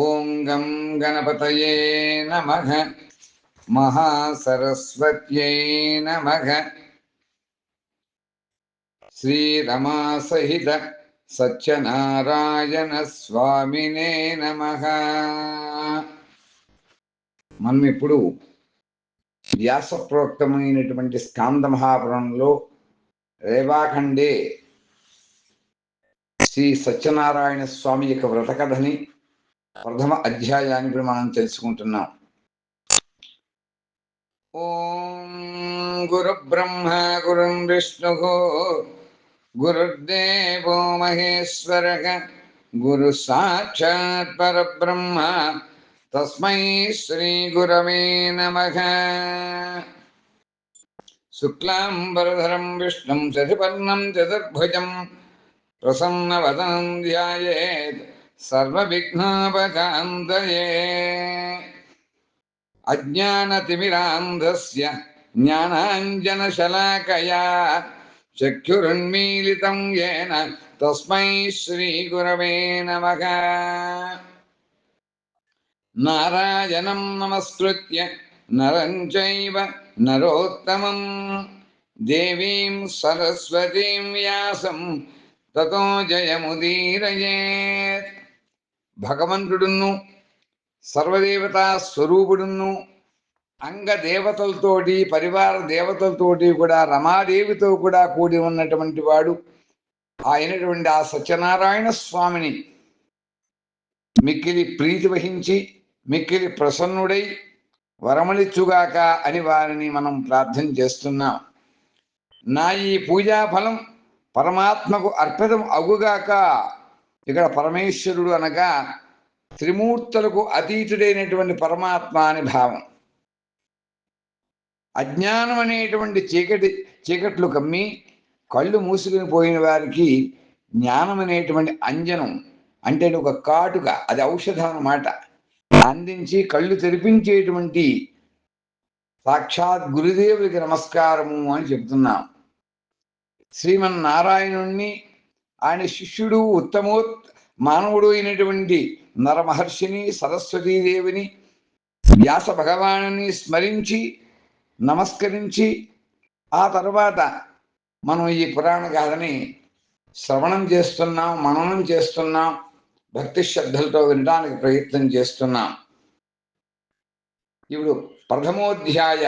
ఓం గం గణపతయే నమః. మహాసరస్వత్యై నమః. శ్రీరమాసహిత సత్యనారాయణ స్వామినే నమః. మనం ఇప్పుడు వ్యాసప్రోక్తమైనటువంటి స్కాంద మహాపురాణంలో రేవాఖండే శ్రీ సత్యనారాయణ స్వామి యొక్క వ్రతకథని ప్రథమ అధ్యాయాన్ని ఇప్పుడు మనం తెలుసుకుంటున్నాం. ఓం గురు బ్రహ్మ గురు విష్ణు గురుర్దేవో మహేశ్వర గురు సాక్షాత్ పరబ్రహ్మ తస్మై శ్రీ గురవే నమః. శుక్లాంబరధరం విష్ణుం శశివర్ణం చతుర్భుజం ప్రసన్నవదనం ధ్యాయేత్ సర్వవిఘ్నోపశాంతయే. అజ్ఞానతిమిరాంధస్య జ్ఞానాంజనశలాకయా చక్షురున్మీలితం యేన తస్మై శ్రీగురవే నమః. నారాయణం నమస్కృత్య నరం చైవ నరోత్తమం దేవీం సరస్వతీం వ్యాసం తతో జయముదీరయేత్. భగవంతుడును సర్వదేవతా స్వరూపుడును అంగదేవతలతోటి పరివార దేవతలతోటి కూడా రమాదేవితో కూడా కూడి ఉన్నటువంటి వాడు అయినటువంటి ఆ సత్యనారాయణ స్వామిని మిక్కిలి ప్రీతి వహించి మిక్కిలి ప్రసన్నుడై వరమలిచ్చుగాక అని వారిని మనం ప్రార్థన చేస్తున్నాం. నా ఈ పూజాఫలం పరమాత్మకు అర్పితం అగుగాక. ఇక్కడ పరమేశ్వరుడు అనగా త్రిమూర్తులకు అతీతుడైనటువంటి పరమాత్మ అని భావం. అజ్ఞానం అనేటువంటి చీకట్లు కమ్మి కళ్ళు మూసుకుని పోయిన వారికి జ్ఞానం అనేటువంటి అంజనం అంటే ఒక కాటుక, అది ఔషధం అన్నమాట, అందించి కళ్ళు తెరిపించేటువంటి సాక్షాత్ గురుదేవుడికి నమస్కారము అని చెప్తున్నాం. శ్రీమన్నారాయణుణ్ణి ఆయన శిష్యుడు మానవుడు అయినటువంటి నరమహర్షిని సరస్వతీదేవిని వ్యాస భగవానుని స్మరించి నమస్కరించి ఆ తర్వాత మనం ఈ పురాణ గాథని శ్రవణం చేస్తున్నాం, మననం చేస్తున్నాం, భక్తి శ్రద్ధలతో వినడానికి ప్రయత్నం చేస్తున్నాం. ఇప్పుడు ప్రథమోధ్యాయ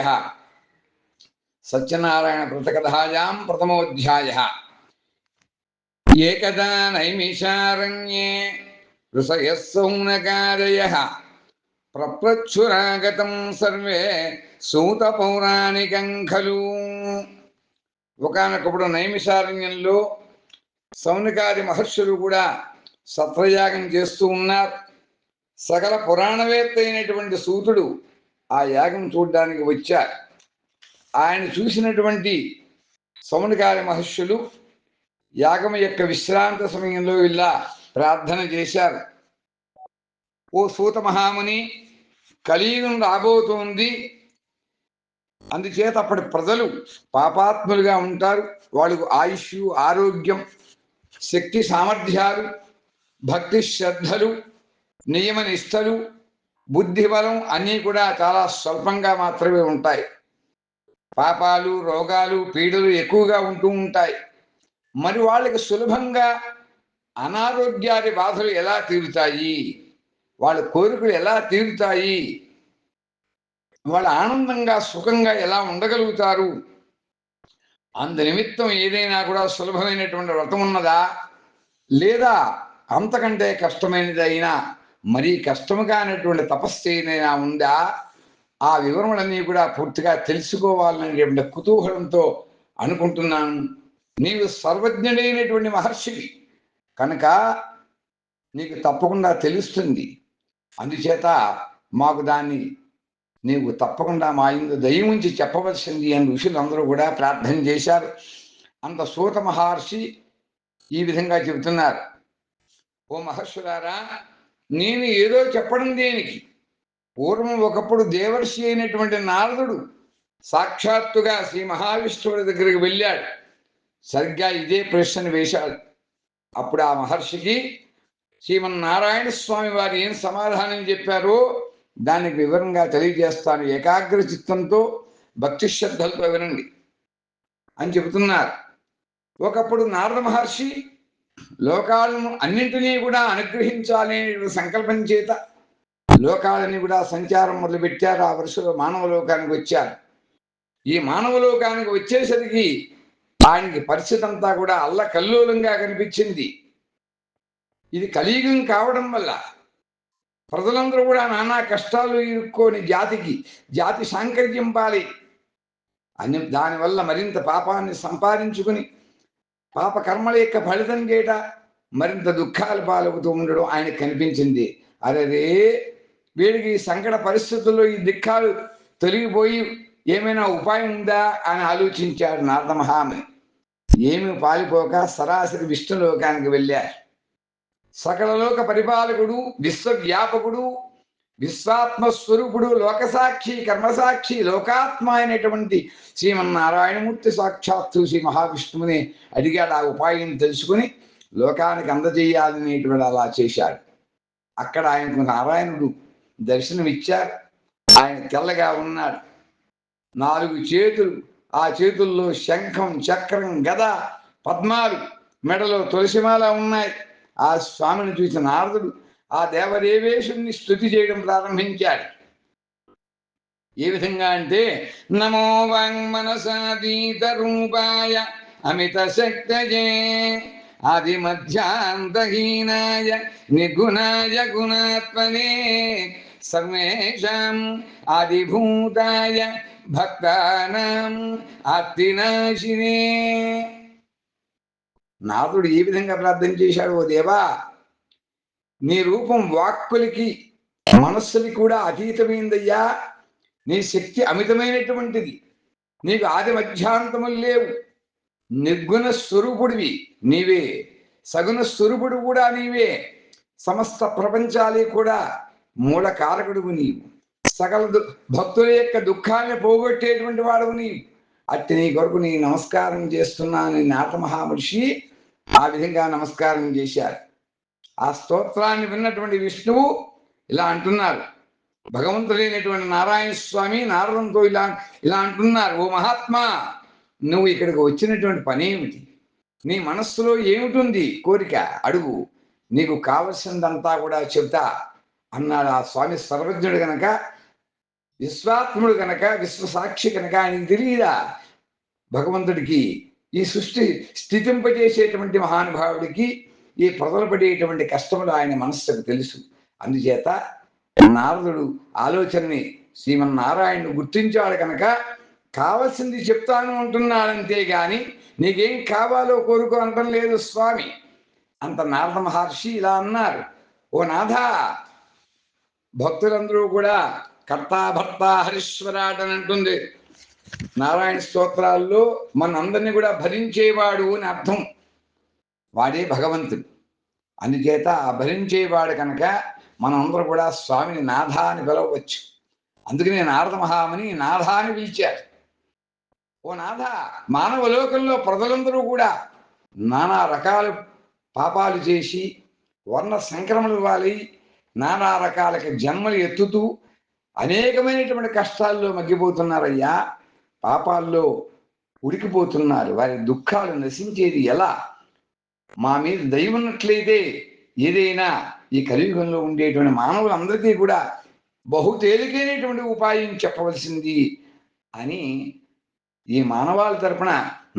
సత్యనారాయణ వ్రతకథాయాం ప్రథమోధ్యాయ. ఏకదా నైమిషారణ్యే ఋషయః సౌనకాదయః ప్రప్రచ్ఛురాగతం సర్వే సూత పౌరాణికం ఖలు. ఒకానొకప్పుడు నైమిషారణ్యంలో సౌనకాది మహర్షులు కూడా సత్రయాగం చేస్తూ ఉన్నారు. సకల పురాణవేత్త అయినటువంటి సూతుడు ఆ యాగం చూడడానికి వచ్చారు. ఆయన చూసినటువంటి సౌనకాది మహర్షులు యాగం యొక్క విశ్రాంత సమయంలో ఇలా ప్రార్థన చేశారు. ఓ సూత మహాముని, కలియుగం రాబోతోంది, అందుచేత అప్పటి ప్రజలు పాపాత్ములుగా ఉంటారు. వాళ్ళకు ఆయుష్, ఆరోగ్యం, శక్తి సామర్థ్యాలు, భక్తి శ్రద్ధలు, నియమ నిష్టలు, బుద్ధి బలం అన్నీ కూడా చాలా స్వల్పంగా మాత్రమే ఉంటాయి. పాపాలు, రోగాలు, పీడలు ఎక్కువగా ఉంటూ ఉంటాయి. మరి వాళ్ళకి సులభంగా అనారోగ్యాది బాధలు ఎలా తీరుతాయి, వాళ్ళ కోరికలు ఎలా తీరుతాయి, వాళ్ళు ఆనందంగా సుఖంగా ఎలా ఉండగలుగుతారు? అందు నిమిత్తం ఏదైనా కూడా సులభమైనటువంటి వ్రతం ఉన్నదా, లేదా అంతకంటే కష్టమైనదైనా మరీ కష్టముగా అనేటువంటి తపస్సు ఏదైనా ఉందా? ఆ వివరములన్నీ కూడా పూర్తిగా తెలుసుకోవాలనేటువంటి కుతూహలంతో అనుకుంటున్నాను. నీవు సర్వజ్ఞుడైనటువంటి మహర్షివి కనుక నీకు తప్పకుండా తెలుస్తుంది. అందుచేత మాకు దాన్ని నీవు తప్పకుండా మా ఇందు దయ ఉంచి చెప్పవలసింది అని ఋషులందరూ కూడా ప్రార్థన చేశారు. అంత సూత మహర్షి ఈ విధంగా చెబుతున్నారు. ఓ మహర్షులారా, నేను ఏదో చెప్పడం దేనికి? పూర్వం ఒకప్పుడు దేవర్షి అయినటువంటి నారదుడు సాక్షాత్తుగా శ్రీ మహావిష్ణువుడి దగ్గరికి వెళ్ళాడు. సరిగ్గా ఇదే ప్రశ్న వేశాడు. అప్పుడు ఆ మహర్షికి శ్రీమన్నారాయణ స్వామి వారు ఏం సమాధానం చెప్పారో దానికి వివరంగా తెలియజేస్తాను. ఏకాగ్ర చిత్తంతో భక్తి శ్రద్ధలతో వినండి అని చెబుతున్నారు. ఒకప్పుడు నారద మహర్షి లోకాలను అన్నింటినీ కూడా అనుగ్రహించాలనే సంకల్పం చేత లోకాలని కూడా సంచారం మొదలుపెట్టారు. ఆ వరుసలో మానవ లోకానికి వచ్చారు. ఈ మానవ లోకానికి వచ్చేసరికి ఆయనకి పరిస్థితి అంతా కూడా అల్లకల్లోలంగా కనిపించింది. ఇది కలియుగం కావడం వల్ల ప్రజలందరూ కూడా నానా కష్టాలు ఇరుక్కొని జాతి సాంకర్యం పాలి అని దానివల్ల మరింత పాపాన్ని సంపాదించుకుని పాప కర్మల యొక్క ఫలితం చేట మరింత దుఃఖాలు పాలవుతూ ఉండడం ఆయనకు కనిపించింది. అరే, వీడికి సంకట పరిస్థితుల్లో ఈ దుఃఖాలు తొలగిపోయి ఏమైనా ఉపాయం ఉందా అని ఆలోచించాడు నారద మహాముని. ఏమి పాలిపోక సరాసరి విష్ణులోకానికి వెళ్ళారు. సకలలోక పరిపాలకుడు, విశ్వవ్యాపకుడు, విశ్వాత్మస్వరూపుడు, లోకసాక్షి, కర్మసాక్షి, లోకాత్మ అయినటువంటి శ్రీమన్నారాయణమూర్తి సాక్షాత్తు శ్రీ మహావిష్ణువుని అడిగాడు. ఆ ఉపాయం తెలుసుకుని లోకానికి అందజేయాలనేటువంటి అలా చేశాడు. అక్కడ ఆయనకు నారాయణుడు దర్శనమిచ్చారు. ఆయన తెల్లగా ఉన్నాడు. 4 చేతులు, ఆ చేతుల్లో శంఖం, చక్రం, గద, పద్మాలు, మెడలో తులసిమాల ఉన్నాయి. ఆ స్వామిని చూసిన నారదుడు ఆ దేవదేవేశుని స్తుతి చేయడం ప్రారంభించాడు. ఏ విధంగా అంటే, నమో వాంగ్మనసాతీత రూపాయ అమిత శక్తయే ఆది మధ్యాంతహీనాయ నిర్గుణాయ గుణాత్మనే సర్వేషాం ఆదిభూతాయ భక్తానాం ఆర్తినాశినే. నారదుడు ఏ విధంగా ప్రార్థన చేశాడు? ఓ దేవా, నీ రూపం వాక్కులకి మనస్సులకి కూడా అతీతమైందయ్యా. నీ శక్తి అమితమైనటువంటిది. నీకు ఆది మధ్యాంతములు లేవు. నిర్గుణ స్వరూపుడివి నీవే, సగుణ స్వరూపుడు కూడా నీవే. సమస్త ప్రపంచాలే కూడా మూల కారకుడువు నీవు. సకల భక్తుల యొక్క దుఃఖాన్ని పోగొట్టేటువంటి వాడువు నీవు. అట్టి నీ కొరకు నీ నమస్కారం చేస్తున్నాను. నారద మహామహర్షి ఆ విధంగా నమస్కారం చేశారు. ఆ స్తోత్రాన్ని విన్నటువంటి విష్ణువు ఇలా అంటున్నారు. భగవంతుడైనటువంటి నారాయణ స్వామి నారదంతో ఇలా అంటున్నారు. ఓ మహాత్మా, నువ్వు ఇక్కడికి వచ్చినటువంటి పని ఏమిటి? నీ మనస్సులో ఏమిటుంది కోరిక? అడుగు, నీకు కావలసిందంతా కూడా చెబుతా అన్నాడు. ఆ స్వామి సర్వజ్ఞుడు గనక, విశ్వాత్ముడు గనక, విశ్వసాక్షి కనుక ఆయనకి తెలియదా భగవంతుడికి ఈ సృష్టి స్థితింపజేసేటువంటి మహానుభావుడికి ఈ ప్రజలు పడేటువంటి కష్టములు ఆయన మనస్సుకు తెలుసు. అందుచేత నారదుడు ఆలోచనని శ్రీమన్నారాయణుడు గుర్తించాడు కనుక కావలసింది చెప్తాను అంటున్నాడు. అంతేగాని నీకేం కావాలో కోరుకో అనటం లేదు స్వామి. అంత నారద మహర్షి ఇలా అన్నారు. ఓ నాథ, భక్తులందరూ కూడా కర్త భర్త హరీశ్వరాట్ అని అంటుంది నారాయణ స్తోత్రాల్లో. మనందరినీ కూడా భరించేవాడు అని అర్థం. వాడే భగవంతుడు. అందుచేత ఆ భరించేవాడు కనుక మనందరూ కూడా స్వామిని నాథ అని పిలవచ్చు. అందుకనే నారద మహాముని నాథ అని పిలిచారు. ఓ నాథ, మానవ లోకంలో ప్రజలందరూ కూడా నానా రకాల పాపాలు చేసి వర్ణ సంక్రమణ వాలి నానా రకాలకి జన్మలు ఎత్తుతూ అనేకమైనటువంటి కష్టాల్లో మగ్గిపోతున్నారయ్యా. పాపాల్లో ఉడికిపోతున్నారు. వారి దుఃఖాలు నశించేది ఎలా? మా మీద దయ ఉన్నట్లయితే ఏదైనా ఈ కలియుగంలో ఉండేటువంటి మానవులందరికీ కూడా బహు తేలికైనటువంటి ఉపాయం చెప్పవలసింది అని ఈ మానవాళి తరపున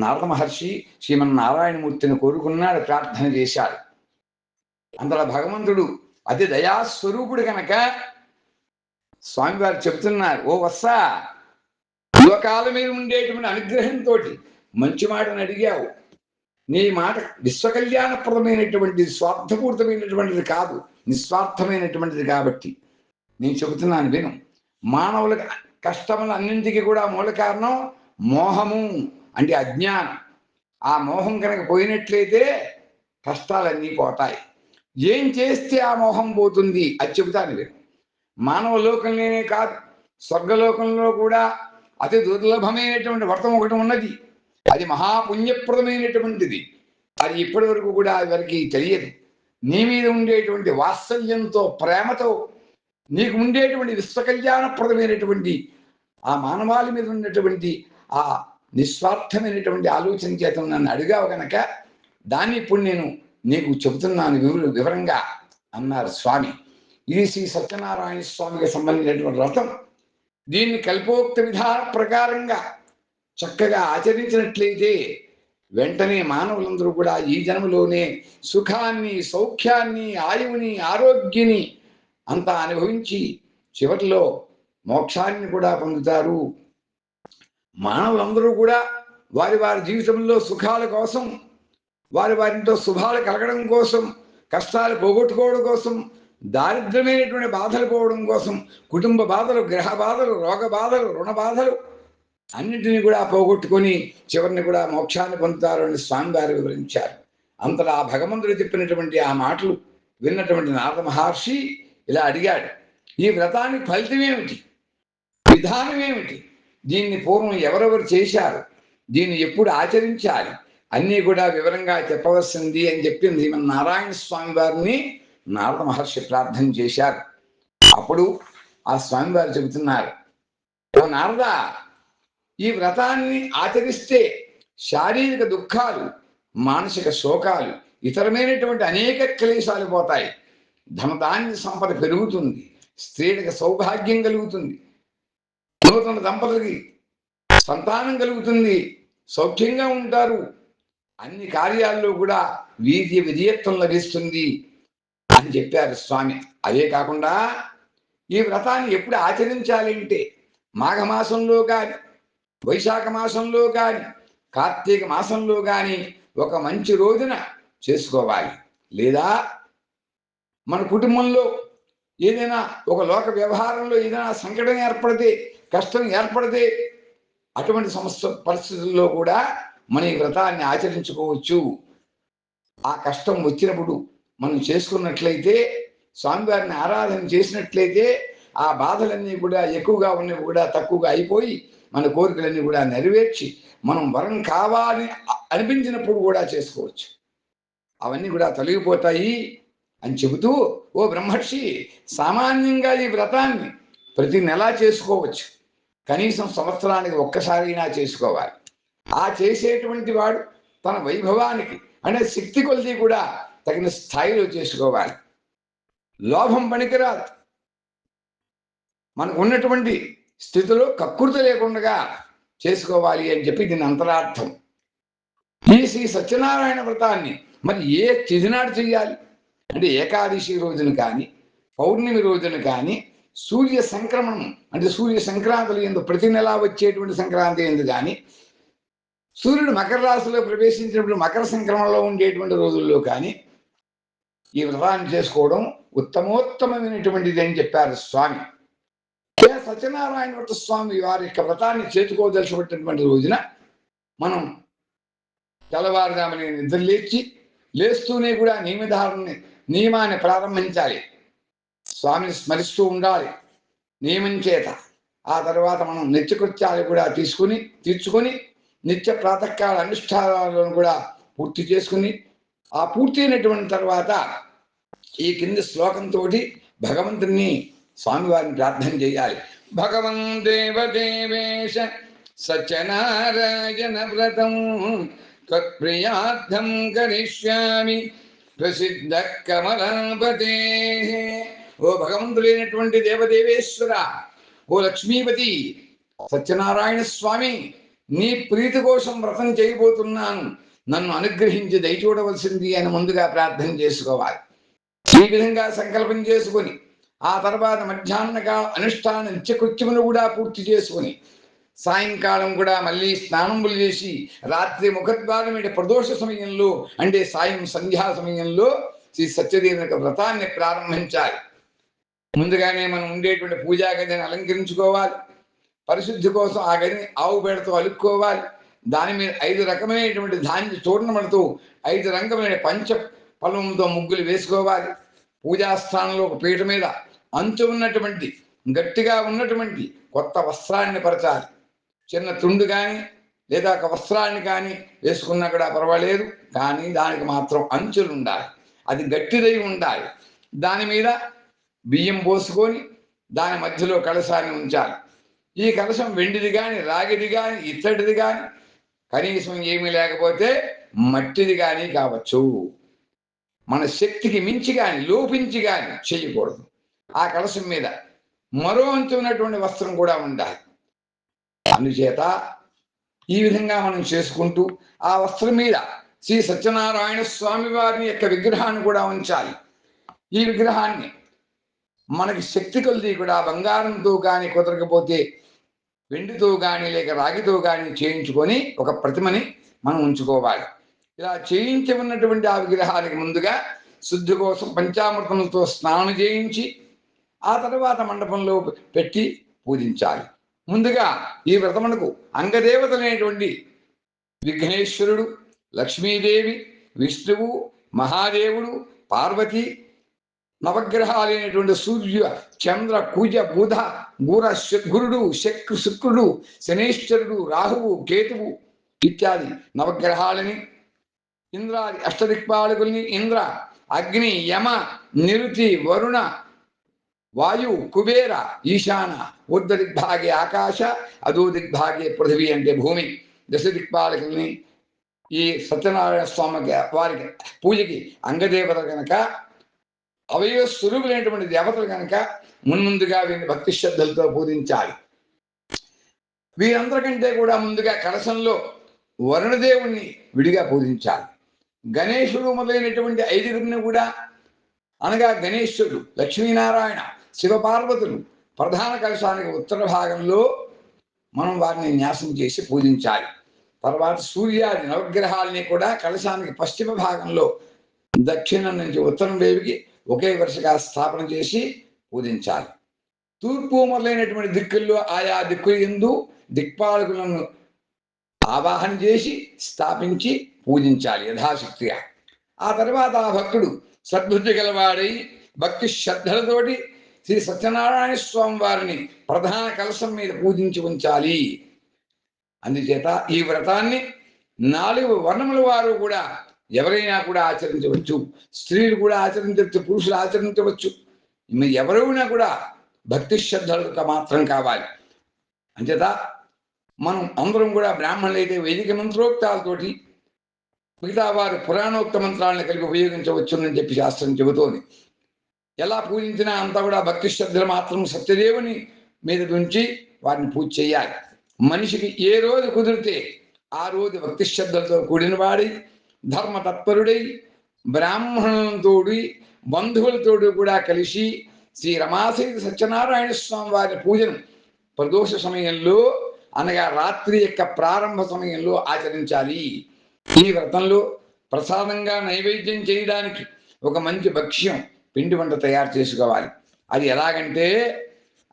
నారద మహర్షి శ్రీమన్నారాయణమూర్తిని కోరుకున్నాడు, ప్రార్థన చేశాడు. అందులో భగవంతుడు అతి దయాస్వరూపుడు కనుక స్వామివారు చెప్తున్నారు. ఓ వత్సా, లోకాల మీద ఉండేటువంటి అనుగ్రహంతో మంచి మాటను అడిగావు. నీ మాట విశ్వకళ్యాణప్రదమైనటువంటిది, స్వార్థపూరితమైనటువంటిది కాదు, నిస్వార్థమైనటువంటిది. కాబట్టి నేను చెబుతున్నాను విను. మానవుల కష్టములన్నింటికి కూడా మూల కారణం మోహము, అంటే అజ్ఞానం. ఆ మోహం కనుక పోయినట్లయితే కష్టాలన్నీ పోతాయి. ఏం చేస్తే ఆ మోహం పోతుంది అది చెబుతాను విను. మానవ లోకంలోనే కాదు, స్వర్గలోకంలో కూడా అతి దుర్లభమైనటువంటి వ్రతం ఒకటి ఉన్నది. అది మహాపుణ్యప్రదమైనటువంటిది. అది ఇప్పటి వరకు కూడా ఎవరికి తెలియదు. నీ మీద ఉండేటువంటి వాత్సల్యంతో, ప్రేమతో, నీకు ఉండేటువంటి విశ్వకల్యాణప్రదమైనటువంటి ఆ మానవాళి మీద ఉన్నటువంటి ఆ నిస్వార్థమైనటువంటి ఆలోచన చేత నన్ను అడిగావు గనక దాన్ని ఇప్పుడు నేను నీకు చెబుతున్నాను వివరంగా అన్నారు స్వామి. ఇది శ్రీ సత్యనారాయణ స్వామికి సంబంధించినటువంటి వ్రతం. దీన్ని కల్పోక్త విధాన ప్రకారంగా చక్కగా ఆచరించినట్లయితే వెంటనే మానవులందరూ కూడా ఈ జన్మలోనే సుఖాన్ని, సౌఖ్యాన్ని, ఆయువుని, ఆరోగ్యాన్ని అంతా అనుభవించి చివరిలో మోక్షాన్ని కూడా పొందుతారు. మానవులందరూ కూడా వారి వారి జీవితంలో సుఖాల కోసం, వారింట్లో శుభాలు కలగడం కోసం, కష్టాలు పోగొట్టుకోవడం కోసం, దారిద్ర్యమైనటువంటి బాధలు పోవడం కోసం, కుటుంబ బాధలు, గ్రహ బాధలు, రోగ బాధలు, రుణ బాధలు అన్నింటినీ కూడా పోగొట్టుకొని చివరిని కూడా మోక్షాన్ని పొందుతారు అని స్వామివారు వివరించారు. అంతలా భగవంతుడు చెప్పినటువంటి ఆ మాటలు విన్నటువంటి నారద మహర్షి ఇలా అడిగాడు, ఈ వ్రతానికి ఫలితం ఏమిటి, విధానం ఏమిటి, దీన్ని పూర్వం ఎవరెవరు చేశారు, దీన్ని ఎప్పుడు ఆచరించాలి అన్నీ కూడా వివరంగా చెప్పవలసింది అని చెప్పింది మన నారాయణ స్వామి వారిని నారద మహర్షి ప్రార్థన చేశారు. అప్పుడు ఆ స్వామివారు చెబుతున్నారు, ఓ నారద, ఈ వ్రతాన్ని ఆచరిస్తే శారీరక దుఃఖాలు, మానసిక శోకాలు, ఇతరమైనటువంటి అనేక క్లేశాలు పోతాయి. ధనధాన్య సంపద పెరుగుతుంది, స్త్రీలకు సౌభాగ్యం కలుగుతుంది, నూతన దంపతులకి సంతానం కలుగుతుంది, సౌఖ్యంగా ఉంటారు, అన్ని కార్యాల్లో కూడా విజయత్వం లభిస్తుంది అని చెప్పారు స్వామి. అదే కాకుండా ఈ వ్రతాన్ని ఎప్పుడు ఆచరించాలి అంటే మాఘమాసంలో కానీ, వైశాఖ మాసంలో కానీ, కార్తీక మాసంలో కానీ ఒక మంచి రోజున చేసుకోవాలి. లేదా మన కుటుంబంలో ఏదైనా ఒక లోక వ్యవహారంలో ఏదైనా సంకటం ఏర్పడితే, కష్టం ఏర్పడితే అటువంటి పరిస్థితుల్లో కూడా మన ఈ వ్రతాన్ని ఆచరించుకోవచ్చు. ఆ కష్టం వచ్చినప్పుడు మనం చేసుకున్నట్లయితే, స్వామివారిని ఆరాధన చేసినట్లయితే ఆ బాధలన్నీ కూడా ఎక్కువగా ఉన్నవి కూడా తక్కువగా అయిపోయి మన కోరికలన్నీ కూడా నెరవేర్చి మనం వరం కావాలి అనిపించినప్పుడు కూడా చేసుకోవచ్చు. అవన్నీ కూడా తొలగిపోతాయి అని చెబుతూ, ఓ బ్రహ్మర్షి, సామాన్యంగా ఈ వ్రతాన్ని ప్రతి నెల చేసుకోవచ్చు, కనీసం సంవత్సరానికి ఒక్కసారైనా చేసుకోవాలి. ఆ చేసేటువంటి వాడు తన వైభవానికి అంటే శక్తి కొలిది కూడా తగిన స్థాయిలో చేసుకోవాలి. లోభం పనికిరాదు. మనకు ఉన్నటువంటి స్థితిలో కక్కుర్తి లేకుండా చేసుకోవాలి అని చెప్పి దీని అంతరార్థం. ఈ శ్రీ సత్యనారాయణ వ్రతాన్ని మరి ఏ తిథినాడు చేయాలి అంటే ఏకాదశి రోజున కానీ, పౌర్ణమి రోజున కానీ, సూర్య సంక్రమణం అంటే సూర్య సంక్రాంతులు ఎందు ప్రతి నెలా వచ్చేటువంటి సంక్రాంతి ఎందు కానీ, సూర్యుడు మకర రాశిలో ప్రవేశించినప్పుడు మకర సంక్రమణలో ఉండేటువంటి రోజుల్లో కానీ ఈ వ్రతాన్ని చేసుకోవడం ఉత్తమోత్తమైనటువంటిది అని చెప్పారు స్వామి. సత్యనారాయణ వ్రత స్వామి వారి యొక్క వ్రతాన్ని చేతుకోదలసినటువంటి రోజున మనం తెల్లవారుజామున నిద్ర లేస్తూనే కూడా నియమాన్ని ప్రారంభించాలి. స్వామిని స్మరిస్తూ ఉండాలి నియమం చేత. ఆ తర్వాత మనం నిత్యకృత్యాలు కూడా తీర్చుకొని నిత్య ప్రాతకాల అనుష్ఠానాలను కూడా పూర్తి చేసుకుని, ఆ పూర్తి అయినటువంటి తర్వాత ఈ కింది శ్లోకంతో భగవంతుని స్వామివారిని ప్రార్థన చేయాలి. భగవన్ దేవదేవేశ సత్యనారాయణ వ్రతం తత్ప్రియార్థం కరిష్యామి ప్రసిద్ధ కమలాపతే. ఓ భగవంతుడైనటువంటి దేవదేవేశ్వర, ఓ లక్ష్మీపతి సత్యనారాయణ స్వామి, నీ ప్రీతి కోసం వ్రతం చేయబోతున్నాను, నన్ను అనుగ్రహించి దయచూడవలసింది అని ముందుగా ప్రార్థన చేసుకోవాలి. ఈ విధంగా సంకల్పం చేసుకొని ఆ తర్వాత మధ్యాహ్నకాల అనుష్ఠాన నిత్యకృత్యములు కూడా పూర్తి చేసుకుని సాయంకాలం కూడా మళ్ళీ స్నానములు చేసి రాత్రి ముఖద్వారం ప్రదోష సమయంలో అంటే సాయం సంధ్యా సమయంలో శ్రీ సత్యదేవుని వ్రతాన్ని ప్రారంభించాలి. ముందుగానే మనం ఉండేటువంటి పూజా గదిని అలంకరించుకోవాలి. పరిశుద్ధి కోసం ఆ గదిని ఆవు పేడతో అలుక్కోవాలి. దాని మీద 5 రకమైనటువంటి ధాన్య చూర్ణములతో 5 రంగులైన పంచ పలములతో ముగ్గులు వేసుకోవాలి. పూజాస్థానంలో ఒక పీట మీద అంచు ఉన్నటువంటి గట్టిగా ఉన్నటువంటి కొత్త వస్త్రాన్ని పరచాలి. చిన్న తుండు కానీ లేదా ఒక వస్త్రాన్ని కానీ వేసుకున్నా కూడా పర్వాలేదు, కానీ దానికి మాత్రం అంచులు ఉండాలి. అది గట్టిదై ఉండాలి. దాని మీద బియ్యం పోసుకొని దాని మధ్యలో కలశాన్ని ఉంచాలి. ఈ కలశం వెండిది కానీ, రాగిది కానీ, ఇత్తడిది కానీ, కనీసం ఏమీ లేకపోతే మట్టిది కానీ కావచ్చు. మన శక్తికి మించి కానీ, లోపించి కానీ చేయకూడదు. ఆ కలశం మీద మరో అంచు ఉన్నటువంటి వస్త్రం కూడా ఉండాలి. అందుచేత ఈ విధంగా మనం చేసుకుంటూ ఆ వస్త్రం మీద శ్రీ సత్యనారాయణ స్వామి వారిని యొక్క విగ్రహాన్ని కూడా ఉంచాలి. ఈ విగ్రహాన్ని మనకి శక్తి కొలిది కూడా బంగారంతో కానీ, కుదరకపోతే వెండితో కానీ లేక రాగితో కానీ చేయించుకొని ఒక ప్రతిమని మనం ఉంచుకోవాలి. ఇలా చేయించి ఉన్నటువంటి ఆ విగ్రహానికి ముందుగా శుద్ధి కోసం పంచామృతంతో స్నానం చేయించి ఆ తర్వాత మండపంలో పెట్టి పూజించాలి. ముందుగా ఈ వ్రతమునకు అంగదేవతలైనటువంటి విఘ్నేశ్వరుడు, లక్ష్మీదేవి, విష్ణువు, మహాదేవుడు, పార్వతి, నవగ్రహాలైనటువంటి సూర్య, చంద్ర, కుజ, బుధ, గురుడు, శుక్రుడు, శనేశ్వరుడు, రాహువు, కేతువు ఇత్యాది నవగ్రహాలని, ఇంద్రాది అష్టదిక్పాలకుల్ని, ఇంద్ర, అగ్ని, యమ, నిరుతి, వరుణ, వాయు, కుబేర, ఈశాన, ఉర్ధ దిగ్భాగే ఆకాశ, అధో దిగ్భాగే పృథివీ అంటే భూమి, దశ దిక్పాలకుల్ని ఈ సత్యనారాయణ స్వామి వారికి పూజకి అంగదేవత కనుక, అవయవ స్వరూపులైనటువంటి దేవతలు కనుక మున్ముందుగా వీరిని భక్తి శ్రద్ధలతో పూజించాలి. వీరందరికంటే కూడా ముందుగా కలశంలో వరుణదేవుణ్ణి విడిగా పూజించాలి. గణేశుడు మొదలైనటువంటి ఐదుగురిని కూడా, అనగా గణేశుడు, లక్ష్మీనారాయణ, శివపార్వతులు ప్రధాన కలశానికి ఉత్తర భాగంలో మనం వారిని న్యాసం చేసి పూజించాలి. తర్వాత సూర్యాది నవగ్రహాలని కూడా కలశానికి పశ్చిమ భాగంలో దక్షిణం నుంచి ఉత్తరం వైపుకి ఒకే వరుసగా స్థాపన చేసి పూజించాలి. తూర్పు మొదలైనటువంటి దిక్కుల్లో ఆయా దిక్కులు యందు దిక్పాలకులను ఆవాహన చేసి స్థాపించి పూజించాలి యథాశక్తిగా. ఆ తర్వాత ఆ భక్తుడు సద్బుద్ధి గలవాడై భక్తి శ్రద్ధలతోటి శ్రీ సత్యనారాయణ స్వామి వారిని ప్రధాన కలశం మీద పూజించి ఉంచాలి. అందుచేత ఈ వ్రతాన్ని 4 వర్ణముల వారు కూడా ఎవరైనా కూడా ఆచరించవచ్చు. స్త్రీలు కూడా ఆచరించవచ్చు, పురుషులు ఆచరించవచ్చు. ఎవరైనా కూడా భక్తి శ్రద్ధలతో మాత్రం కావాలి. అంచేత మనం అందరం కూడా బ్రాహ్మణులు అయితే వైదిక మంత్రోక్తాలతోటి, మిగతా వారు పురాణోక్త మంత్రాలను కలిపి ఉపయోగించవచ్చునని చెప్పి శాస్త్రం చెబుతోంది. ఎలా పూజించినా అంతా కూడా భక్తి శ్రద్ధలు మాత్రం సత్యదేవుని మీద ఉంచి వారిని పూజ చేయాలి. మనిషికి ఏ రోజు కుదిరితే ఆ రోజు భక్తి శ్రద్ధలతో కూడిన వాడి, ధర్మ తత్పరుడై, బ్రాహ్మణులతోడి, బంధువులతోడు కూడా కలిసి శ్రీ రమాశ్రీ సత్యనారాయణ స్వామి వారి పూజను ప్రదోష సమయంలో, అనగా రాత్రి యొక్క ప్రారంభ సమయంలో ఆచరించాలి. ఈ వ్రతంలో ప్రసాదంగా నైవేద్యం చేయడానికి ఒక మంచి భక్ష్యం, పిండి వంట తయారు చేసుకోవాలి. అది ఎలాగంటే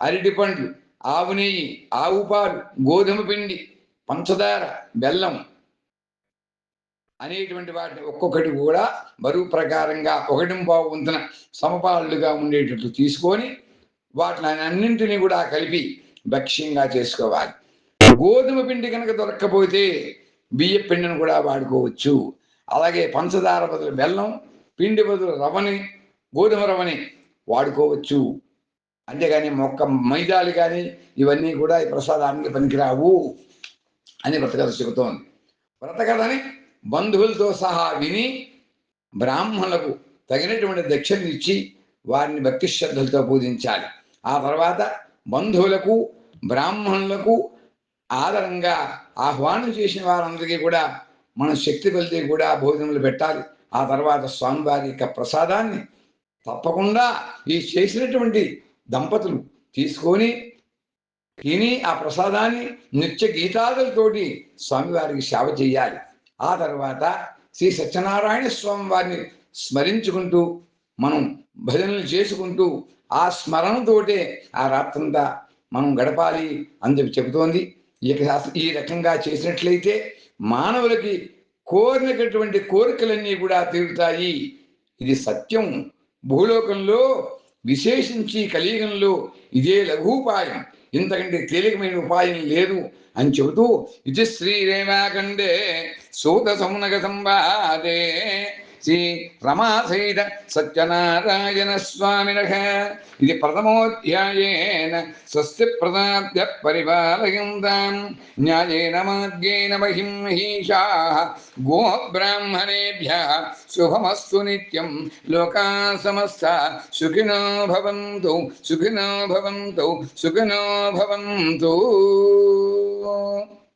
అరటి పండ్లు, ఆవు నెయ్యి, ఆవు పాలు, గోధుమ పిండి, పంచదార, బెల్లం అనేటువంటి వాటిని ఒక్కొక్కటి కూడా బరువు ప్రకారంగా 1.25 వంతున సమపాలుగా ఉండేటట్లు తీసుకొని వాటిని అన్నింటినీ కూడా కలిపి భక్ష్యంగా చేసుకోవాలి. గోధుమ పిండి కనుక దొరక్కపోతే బియ్య పిండిని కూడా వాడుకోవచ్చు. అలాగే పంచదార బదులు బెల్లం, పిండి బదులు రవ్వని, గోధుమ రవ్వని వాడుకోవచ్చు. అంతేగాని మైదాలు కానీ ఇవన్నీ కూడా ఈ ప్రసాదానికి పనికిరావు అని వ్రతకథ చెబుతోంది. వ్రతకథని బంధువులతో సహా విని బ్రాహ్మణులకు తగినటువంటి దక్షిణ ఇచ్చి వారిని భక్తి శ్రద్ధలతో పూజించాలి. ఆ తర్వాత బంధువులకు, బ్రాహ్మణులకు ఆదరంగా ఆహ్వానం చేసిన వారందరికీ కూడా మన శక్తి కొలితే కూడా భోజనములు పెట్టాలి. ఆ తర్వాత స్వామివారి యొక్క ప్రసాదాన్ని తప్పకుండా ఈ చేసినటువంటి దంపతులు తీసుకొని తిని ఆ ప్రసాదాన్ని నిత్య గీతాదులతోటి స్వామివారికి సేవ చేయాలి. ఆ తర్వాత శ్రీ సత్యనారాయణ స్వామి వారిని స్మరించుకుంటూ మనం భజనలు చేసుకుంటూ ఆ స్మరణతోటే ఆ రాత్రంతా మనం గడపాలి అని చెప్పి చెబుతోంది. ఈ రకంగా చేసినట్లయితే మానవులకి కోరినటువంటి కోరికలన్నీ కూడా తీరుతాయి. ఇది సత్యం. భూలోకంలో విశేషించి కలియుగంలో ఇదే లఘూపాయం, ఇంతకంటే తేలికమైన ఉపాయం లేదు అని చెబుతూ ఇది శ్రీరేవాఖండే సూత సౌనక సంవాదే శ్రీ రమాసైత సత్యనారాయణ స్వామినః. ఇది ప్రథమోధ్యాయేన స్వస్తి ప్రదాద్య పరిపాలయంతాం న్యాయేన మార్గేణ మహిం మహీషాః గోబ్రాహ్మణేభ్యः శుభమస్తు నిత్యం. లోకా సమస్తా సుఖినో భవంతు, సుఖినో భవంతు, సుఖినో భవంతు.